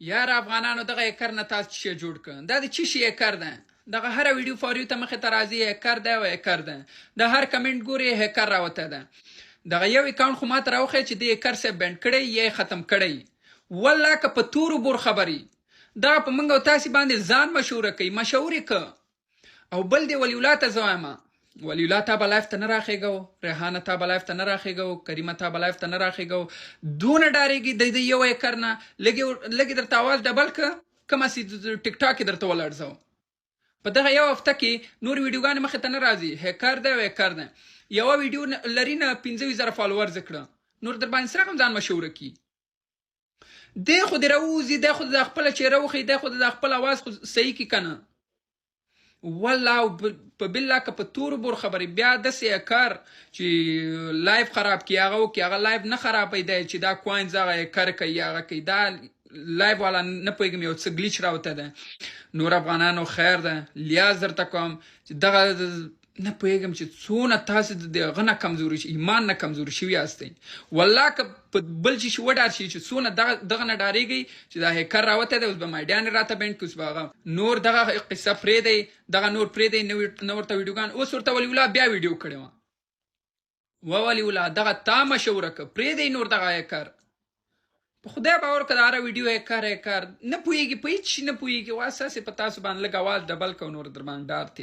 یار افغانانو دغه هیکر نه تاسو څه جوړ کړ؟ دا د څه شي هیکر ده؟ دغه هره ویډیو فاریو ته مخې ته راځي هیکر ده او هیکر ده. د هر کمنټ ګوري هیکر راوته ده. دغه یو اکاونټ خو ماته راوخی چې د هیکر صاحب بند کړی یا ختم کړی. والله که په تورو بور خبري دا په موږ او تاسې باندې ځان مشهوره کوي، مشهور یې که. او بل دی ولی الله ته زه وایم، ولی الله تا به لایف ته نه راخېږو، ریحانه تا به لایف ته نه راخېږو، کریمه تا به لایف ته نه راخېږو. دونه ډارېږي د یو هیکر نه. لږې درته اواز ډبل که کومه سي ټیک ټاک یې درته ولړزو. په دغه یو هفته کې نور ویډیوګانې مخې ته نه راځي، هیکر دی او هیکر دی. یوه ویډیو لري نه 15,000 فالوورز کړه، نور در باندې څرنګه ځان مشهوره کي. دی خو دې راوځي، دی خو د خپله چهره وښي، دی خو د خپل اواز خو صحیح کي که نه. والله په بالله که په تورو بور خبرې بیا داسې هیکر چې لایف خراب کي هغه وکړي، هغه لایف نه خرابوي دی چې دا کوینز هغه هیکر کوي هغه کوي. دا لایف والا نه پوهېږم یو څه ګلیچ راوته ده. نور افغانانو خیر ده، لیاز درته کوم چې دغه نه پوهېږم چې څونه تاسې د هغه نه کمزوري ایمان نه کمزوري شوي یاستئ. والله که په بل شي وډار شي چې څونه دغه نه ډارېږئ چې دا هیکر راوتی دی، اوس به مایډیانې راته بینډ کړي، اوس به هغه نور دغه قصه پرېږدئ، دغه نور پرېږدئ، نه ورته ویډیوګان. اوس ورته ولي الله بیا ویډیو کړې وه. ولي الله دغه تا مشهوره که پرېږدئ نور دغه هیکر. په خدای باور که د هره ویډیو هیکر نه پوهېږي، په هېڅ شي نه پوهېږي. واساسې په تاسو باندې لږ اواز ډبل که نور در باندې ډار تېر